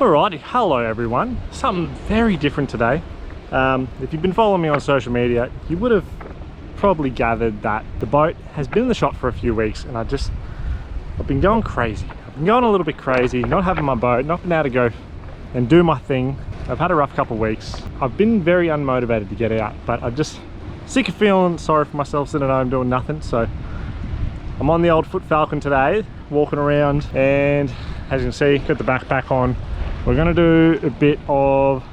Alrighty, hello everyone. Something very different today. If you've been following me on social media, you would have probably gathered that the boat has been in the shop for a few weeks and I've been going crazy. I've been going a little bit crazy, not having my boat, not been able to go and do my thing. I've had a rough couple of weeks. I've been very unmotivated to get out, but I'm just sick of feeling sorry for myself sitting at home doing nothing. So I'm on the old Foot Falcon today, walking around, and as you can see, got the backpack on. We're gonna do a bit of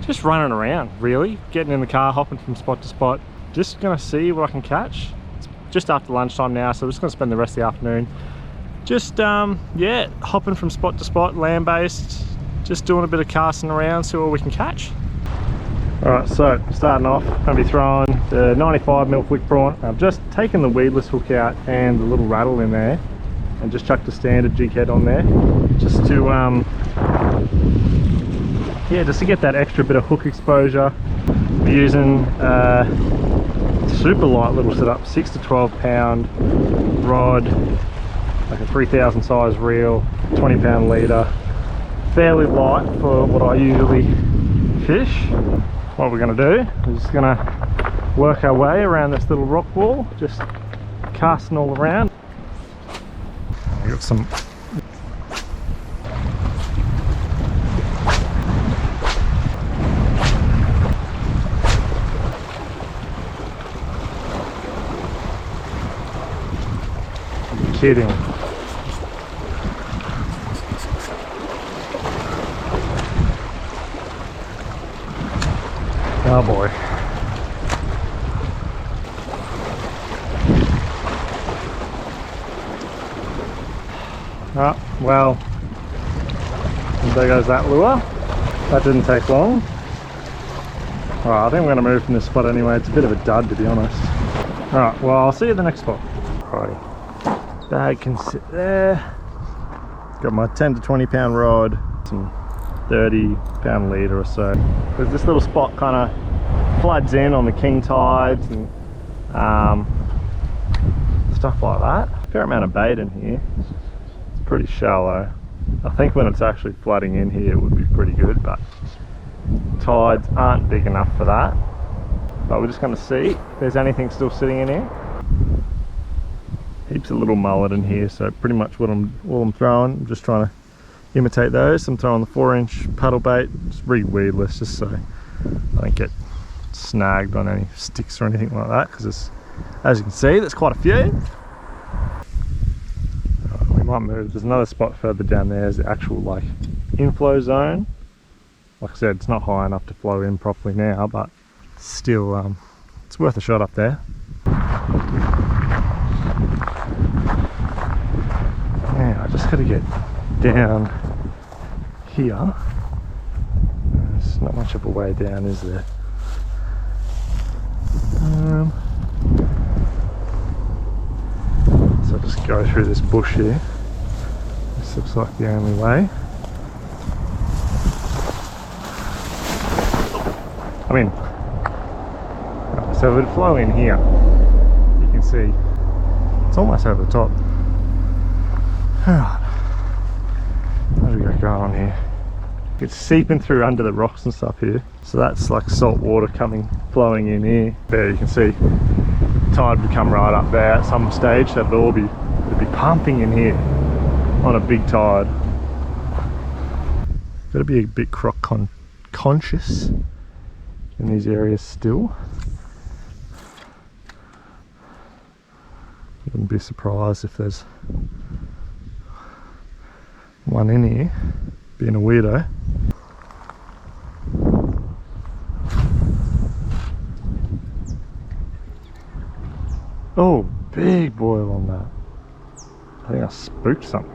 just running around, really. Getting in the car, hopping from spot to spot. Just gonna see what I can catch. It's just after lunchtime now, so we're just gonna spend the rest of the afternoon just, yeah, hopping from spot to spot, land-based, just doing a bit of casting around, see what we can catch. Alright, so starting off, gonna be throwing the 95mm flick prawn. I've just taken the weedless hook out and the little rattle in there, and just chucked a standard jig head on there, just to yeah, just to get that extra bit of hook exposure. We're using super light little setup, 6 to 12 pound rod, like a 3000 size reel, 20 pound leader, fairly light for what I usually fish. What we're going to do is just going to work our way around this little rock wall, just casting all around. I got some kidding. Oh boy. Oh, well, there goes that lure. That didn't take long. Alright, I think we're going to move from this spot anyway. It's a bit of a dud, to be honest. Alright, well, I'll see you at the next spot. Alrighty. Bag can sit there. Got my 10 to 20 pound rod, some 30 pound leader or so. Because this little spot kind of floods in on the king tides and stuff like that. Fair amount of bait in here. It's pretty shallow. I think when it's actually flooding in here it would be pretty good, but tides aren't big enough for that. But we're just going to see if there's anything still sitting in here. Heaps of little mullet in here, so pretty much all I'm throwing, I'm just trying to imitate those. I'm throwing the 4-inch paddle bait, just weedless, just so I don't get snagged on any sticks or anything like that, because as you can see, there's quite a few. We might move. There's another spot further down there, is the actual like inflow zone. Like I said, it's not high enough to flow in properly now, but still it's worth a shot up there. Yeah, I just got to get down here. There's not much of a way down, is there? So I'll just go through this bush here. This looks like the only way. I mean, so if it flow in here, you can see it's almost over the top. What do we got going on here? It's seeping through under the rocks and stuff here, so that's like salt water flowing in here. There you can see tide would come right up there at some stage, so it'd be pumping in here on a big tide. Gotta be a bit croc conscious in these areas still. Wouldn't be surprised if there's one in here, being a weirdo. Oh, big boil on that. I think I spooked something.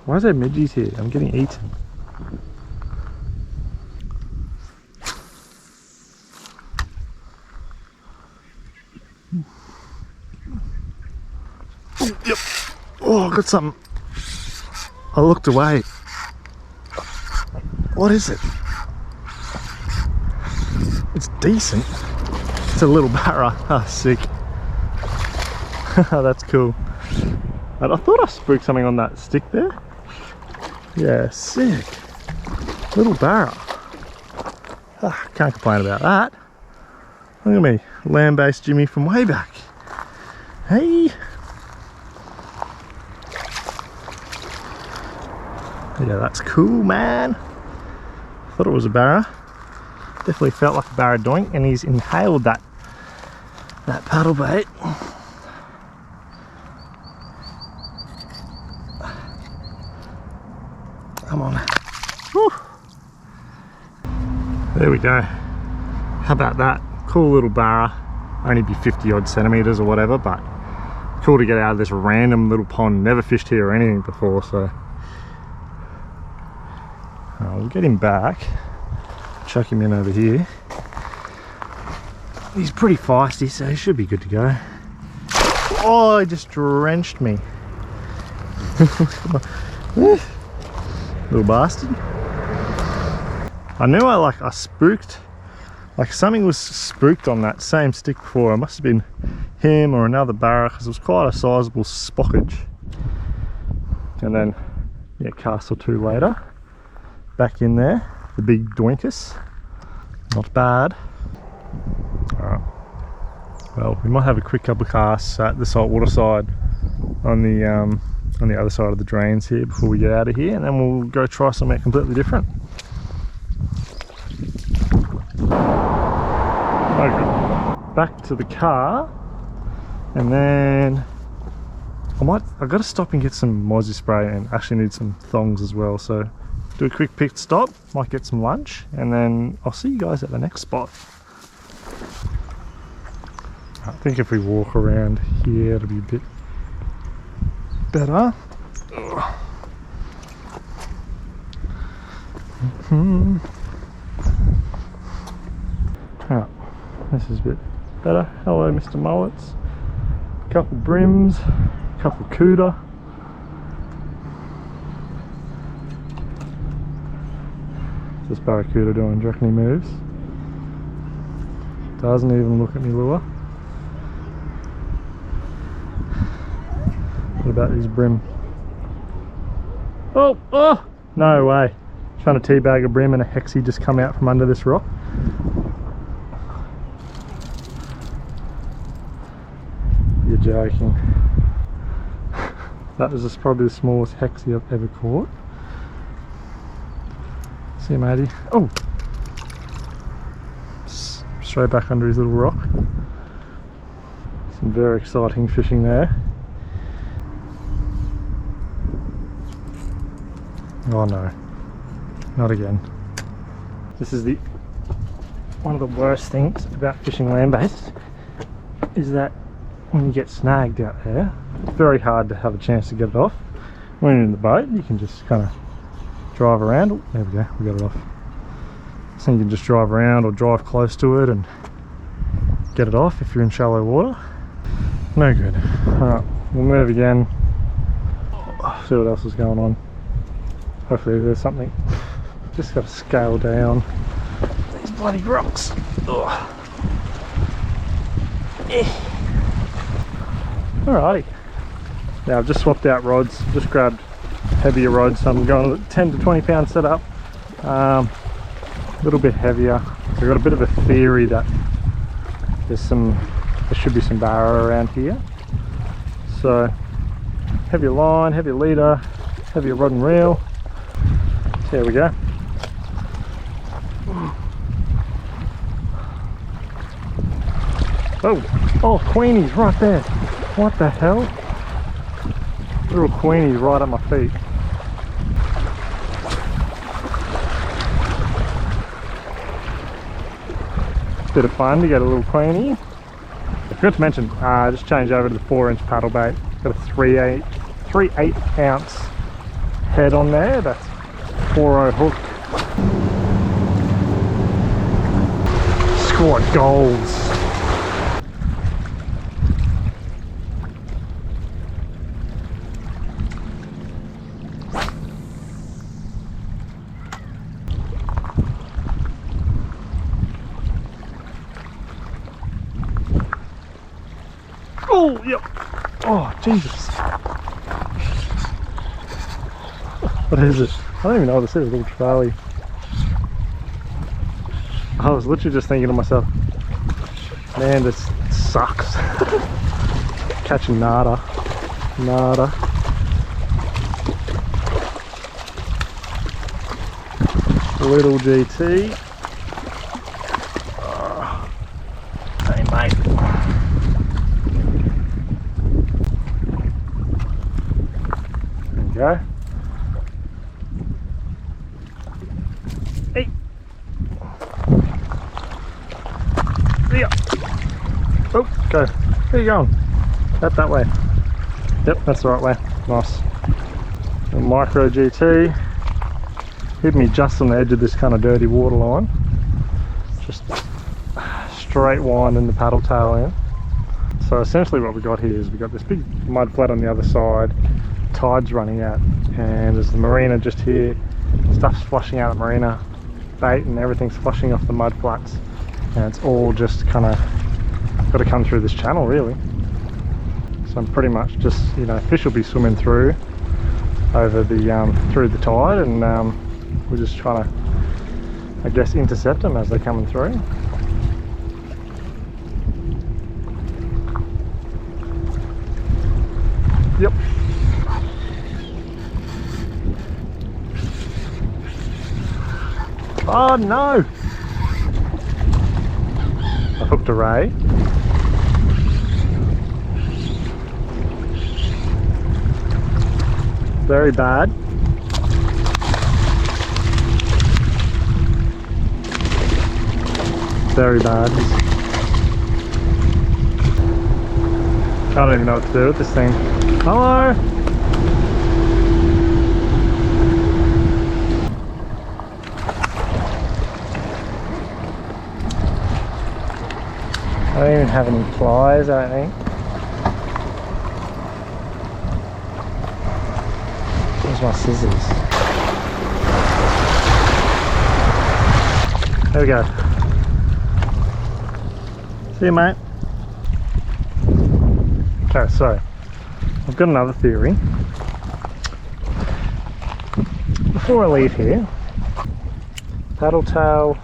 Why is there midgies here? I'm getting eaten. Yep. Oh, I got something. I looked away. What is it? It's decent. It's a little barra. Ah, sick. That's cool. And I thought I spooked something on that stick there. Yeah, sick. Little barra. Ah, can't complain about that. Look at me, land-based Jimmy from way back. Hey. Yeah, that's cool, man. Thought it was a barra. Definitely felt like a barra doink, and he's inhaled that paddle bait. Come on. Woo. There we go. How about that? Cool little barra. Only be 50 odd centimeters or whatever, but cool to get out of this random little pond. Never fished here or anything before, so we'll get him back. Chuck him in over here. He's pretty feisty, so he should be good to go. Oh, he just drenched me. Little bastard. I knew I spooked, like something was spooked on that same stick before. It must have been him or another barra, because it was quite a sizable spockage. And then, yeah, cast or two later, back in there, the big doinkus. Not bad. Alright. Well, we might have a quick couple of casts at the saltwater side on the other side of the drains here before we get out of here, and then we'll go try something completely different. Okay, back to the car, and then I've got to stop and get some Mozzie spray, and actually need some thongs as well, so do a quick pit stop, might get some lunch, and then I'll see you guys at the next spot. I think if we walk around here it'll be a bit better. Oh, this is a bit better. Hello, Mr. Mullets. Couple brims, couple cooter. What's this barracuda doing? Do you reckon he moves? Doesn't even look at me lure. What about these brim? Oh, oh! No way. Trying to teabag a brim and a hexie just come out from under this rock. You're joking. That was probably the smallest hexie I've ever caught. See you, matey. Oh! Straight back under his little rock. Some very exciting fishing there. Oh no, not again. This is one of the worst things about fishing land-based, is that when you get snagged out there, it's very hard to have a chance to get it off. When you're in the boat, you can just kind of drive around. Oh, there we go, we got it off. So you can just drive around or drive close to it and get it off if you're in shallow water. No good. Alright, we'll move again. See what else is going on. Hopefully there's something. Just got to scale down these bloody rocks. Alrighty. Now I've just swapped out rods, just grabbed heavier rods. I'm going to 10 to 20 pound setup. A little bit heavier. So I've got a bit of a theory that there should be some barra around here. So heavier line, heavier leader, heavier rod and reel. There we go. Oh, Queenie's right there. What the hell? Little Queenie's right at my feet. Bit of fun to get a little Queenie. I forgot to mention, I just changed over to the 4-inch paddle bait. Got a 3/8 ounce head on there. That's 4.0 hook. Scored goals. Oh, yep. Oh, Jesus. What is it? I don't even know what this is. A little trevally. I was literally just thinking to myself, man, this sucks. Catching nada. Nada. Little GT. Oh. Hey mate. There you go. Hey. See ya. Oh, go. Where are you going? That way. Yep, that's the right way. Nice. A micro GT. Hit me just on the edge of this kind of dirty water line. Just straight winding the paddle tail in. So essentially what we got here is we got this big mud flat on the other side. Tide's running out, and there's the marina just here. Stuff's flushing out the marina. Bait and everything's flushing off the mud flats. And it's all just kind of got to come through this channel really. So I'm pretty much just, you know, fish will be swimming through over the through the tide, and we're just trying to, I guess, intercept them as they're coming through. Yep. Oh no! I hooked a ray. Very bad. Very bad. I don't even know what to do with this thing. Hello? I don't even have any pliers, I don't think. Where's my scissors? There we go. See you, mate. Okay, so I've got another theory. Before I leave here, paddle tail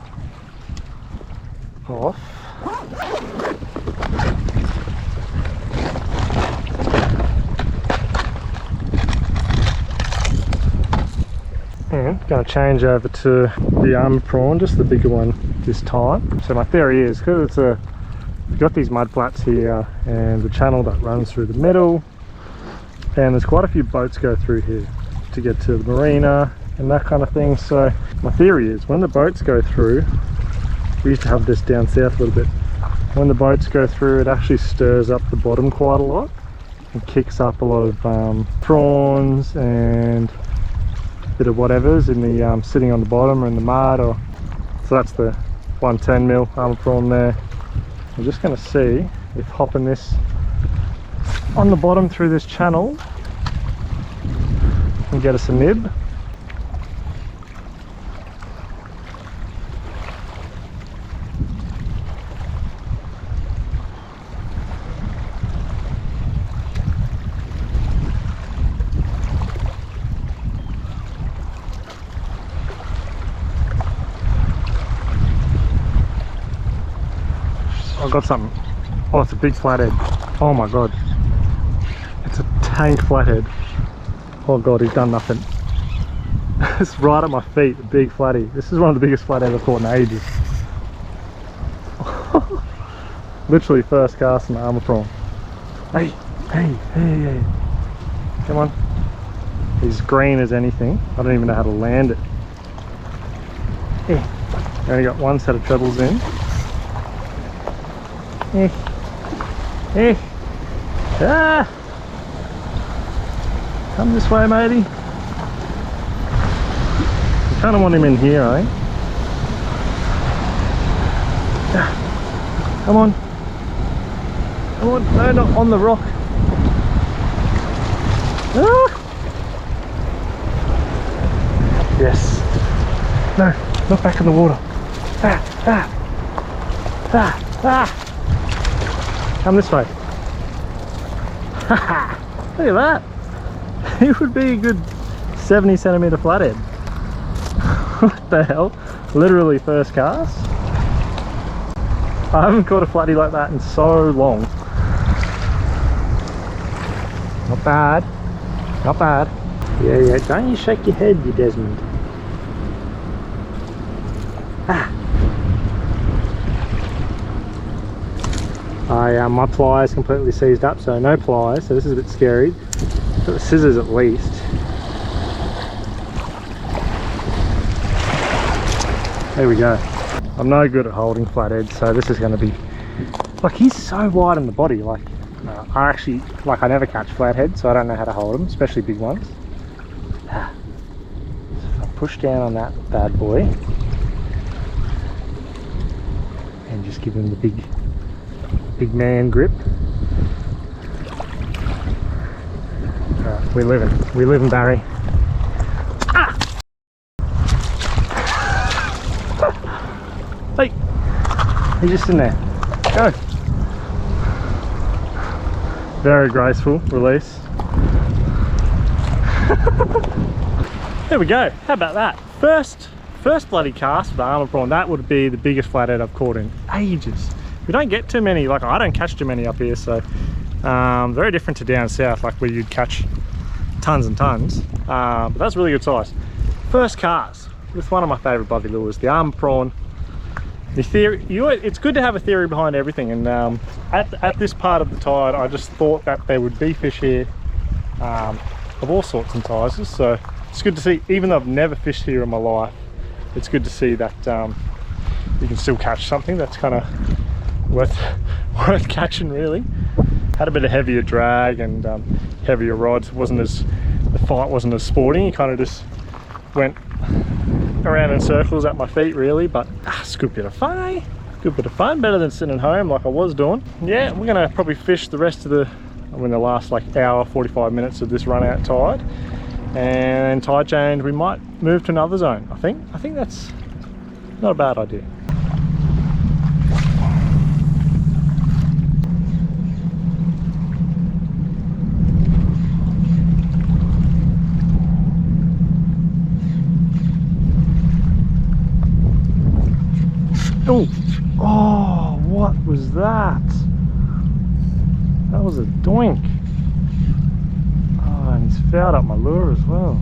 off. And going to change over to the armor prawn, just the bigger one this time. So my theory is, because it's a, we've got these mud flats here and the channel that runs through the middle, and there's quite a few boats go through here to get to the marina and that kind of thing. So my theory is, when the boats go through, we used to have this down south a little bit, when the boats go through it actually stirs up the bottom quite a lot and kicks up a lot of prawns and bit of whatever's in the sitting on the bottom or in the mud. Or so that's the 110mm armor prawn there. I'm just going to see if hopping this on the bottom through this channel can get us a nib. I've got something. Oh, it's a big flathead. Oh my god. It's a tank flathead. Oh god, he's done nothing. It's right at my feet, a big flatty. This is one of the biggest flatheads I've caught in ages. Literally first cast in the armor prawn. Hey, hey, hey, hey. Come on. He's green as anything. I don't even know how to land it. Yeah. Only got one set of trebles in. Eh. Eh. Ah! Come this way, matey. You kind of want him in here, eh? Ah. Come on. Come on. No, not on the rock. Ah! Yes. No, not back in the water. Ah, ah. Ah, ah. Come this way. Haha! Look at that! He would be a good 70 centimeter flathead. What the hell? Literally first cast. I haven't caught a flatty like that in so long. Not bad. Not bad. Yeah, yeah. Don't you shake your head, you Desmond. Ah. My pliers completely seized up, so no pliers, so this is a bit scary. Got the scissors at least. There we go. I'm no good at holding flatheads, so this is going to be... Like, he's so wide in the body, like... I never catch flatheads, so I don't know how to hold them, especially big ones. So if I push down on that bad boy and just give him the big man grip. Alright, we're living, Barry. Ah! Hey, he's just in there. Go. Very graceful release. There we go. How about that? First bloody cast with the armor prawn. That would be the biggest flathead I've caught in ages. We don't get too many. Like, I don't catch too many up here, so very different to down south, like where you'd catch tons and tons. But that's really good size. First cast with one of my favorite bobby lures, the armor prawn. The theory, it's good to have a theory behind everything, and at this part of the tide, I just thought that there would be fish here of all sorts and sizes, so it's good to see. Even though I've never fished here in my life, it's good to see that you can still catch something that's kind of worth catching, really. Had a bit of heavier drag and heavier rods. The fight wasn't as sporting. You kind of just went around in circles at my feet, really, but it's a good bit of fun, eh? Good bit of fun, better than sitting at home like I was doing. Yeah, we're gonna probably fish the rest of the last like hour, 45 minutes of this run out tide, and tide change, we might move to another zone. I think that's not a bad idea. Oh, what was that? That was a doink. Oh, and he's fouled up my lure as well.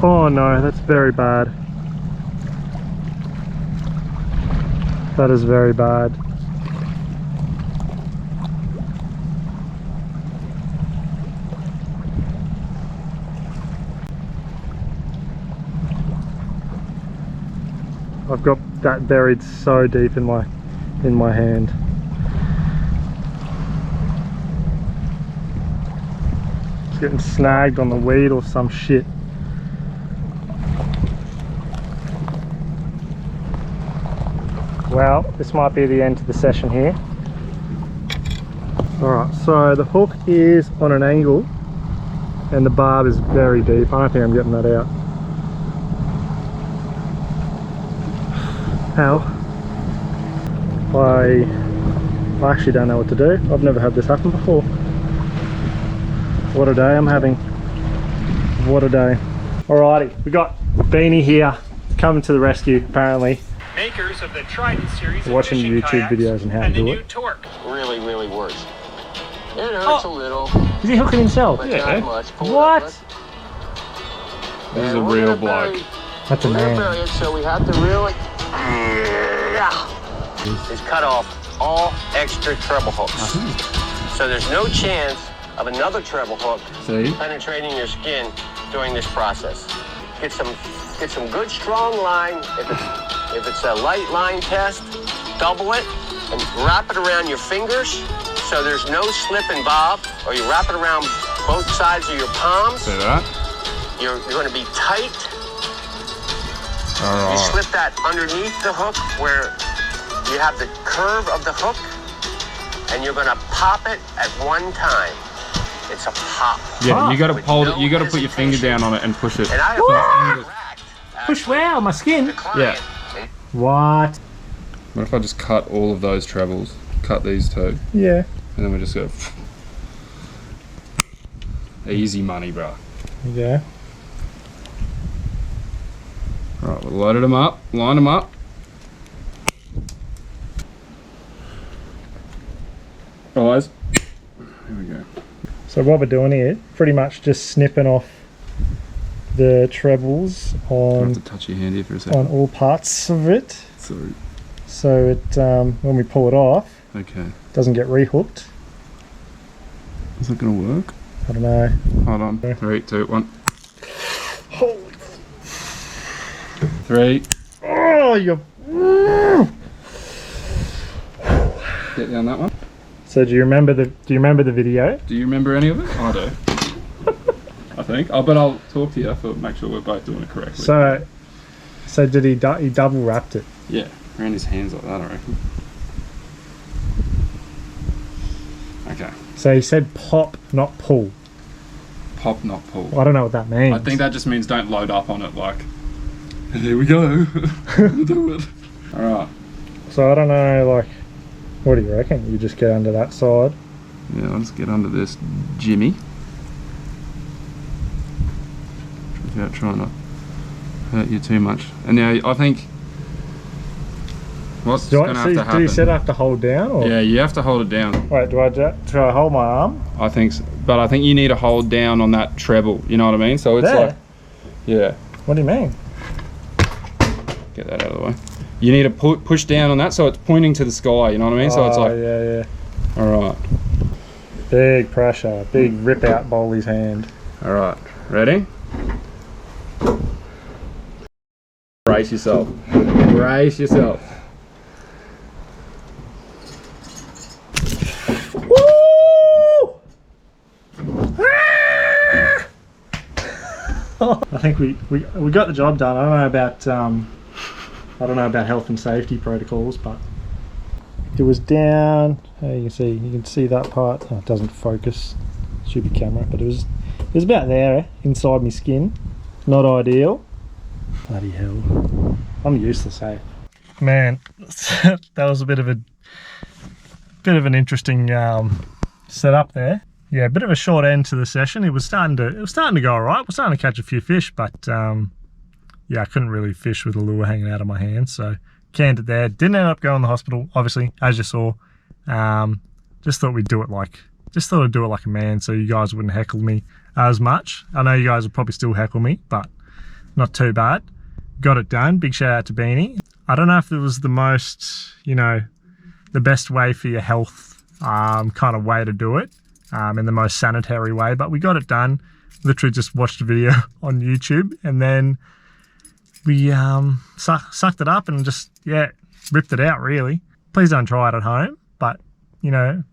Oh no, that's very bad. That is very bad. I've got that buried so deep in my hand. It's getting snagged on the weed or some shit. Well, this might be the end of the session here. Alright, so the hook is on an angle and the barb is very deep. I don't think I'm getting that out. How? I actually don't know what to do. I've never had this happen before. What a day I'm having. What a day. Alrighty, we got Beanie here coming to the rescue, apparently. Makers of the Trident series of watching YouTube videos and how to do it. Torque. Really works. It hurts a little. Is he hooking himself? But Yeah. not much. What? This is a real bloke. That's a man. So we have to really is cut off all extra treble hooks. So there's no chance of another treble hook penetrating your skin during this process. Get some good strong line. If it's a light line test, double it and wrap it around your fingers so there's no slip and bob, or you wrap it around both sides of your palms. See that? You're going to be tight. All right. You slip that underneath the hook where you have the curve of the hook, and you're going to pop it at one time. It's a pop. Yeah, you got to With hold no it. You got to put your finger hesitation. down on it and push it. And I What? have push where? On my skin? Yeah. What? What if I just cut all of those trebles? Cut these two? Yeah. And then we just go... Easy money, bro. Yeah. Right, we'll loaded them up, line them up. Eyes. Here we go. So what we're doing here, pretty much just snipping off the trebles I on, have to touch your hand here for a second. on all parts of it. Sorry. So it, when we pull it off, Okay. it doesn't get rehooked. Is that gonna work? I don't know. Hold on. 3, 2, 1. Holy. 3. Oh, you're... Get down that one. So do you remember the video? Do you remember any of it? I do. I think. Oh, but I'll talk to you for make sure we're both doing it correctly. So did he double wrapped it? Yeah, around his hands like that, I reckon. Okay. So he said pop, not pull. Pop, not pull. I don't know what that means. I think that just means don't load up on it like, here we go. Do it. Alright. So I don't know, like, what do you reckon? You just get under that side? Yeah, I'll just get under this Jimmy. Without trying to hurt you too much. And now I think what's going to have to happen. Do you said I have to hold down? Or? Yeah, you have to hold it down. Wait, do I hold my arm? I think so. But I think you need to hold down on that treble, you know what I mean? So it's there? like, yeah. What do you mean? Get that out of the way. You need to push down on that so it's pointing to the sky, you know what I mean? So it's like, yeah. alright. Big pressure, big rip out bowlie's hand. Alright, ready? Brace yourself. Brace yourself. Woo! I think we got the job done. I don't know about health and safety protocols, but it was down. You can see that part. Oh, it doesn't focus. Stupid camera, but it was about there inside my skin. Not ideal. Bloody hell! I'm useless, eh? Man, that was a bit of an interesting setup there. Yeah, a bit of a short end to the session. It was starting to go alright. We're starting to catch a few fish, but yeah, I couldn't really fish with the lure hanging out of my hand, so canned it there. Didn't end up going to the hospital, obviously, as you saw. Just thought I'd do it like a man, so you guys wouldn't heckle me as much. I know you guys would probably still heckle me, but not too bad. Got it done. Big shout out to Beanie. I don't know if it was the most, the best way for your health kind of way to do it, in the most sanitary way, but we got it done. Literally just watched a video on YouTube and then we sucked it up and just, ripped it out really. Please don't try it at home, but you gotta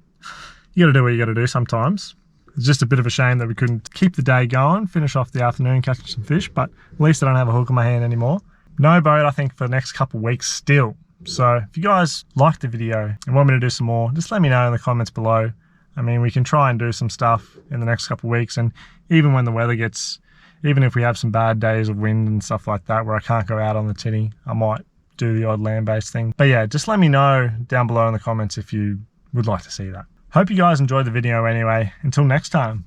do what you gotta do sometimes. It's just a bit of a shame that we couldn't keep the day going, finish off the afternoon catching some fish, but at least I don't have a hook in my hand anymore. No boat, I think, for the next couple of weeks still. So if you guys liked the video and want me to do some more, just let me know in the comments below. I mean, we can try and do some stuff in the next couple of weeks, and even when the weather gets, even if we have some bad days of wind and stuff like that where I can't go out on the tinny, I might do the odd land-based thing. But yeah, just let me know down below in the comments if you would like to see that. Hope you guys enjoyed the video anyway. Until next time.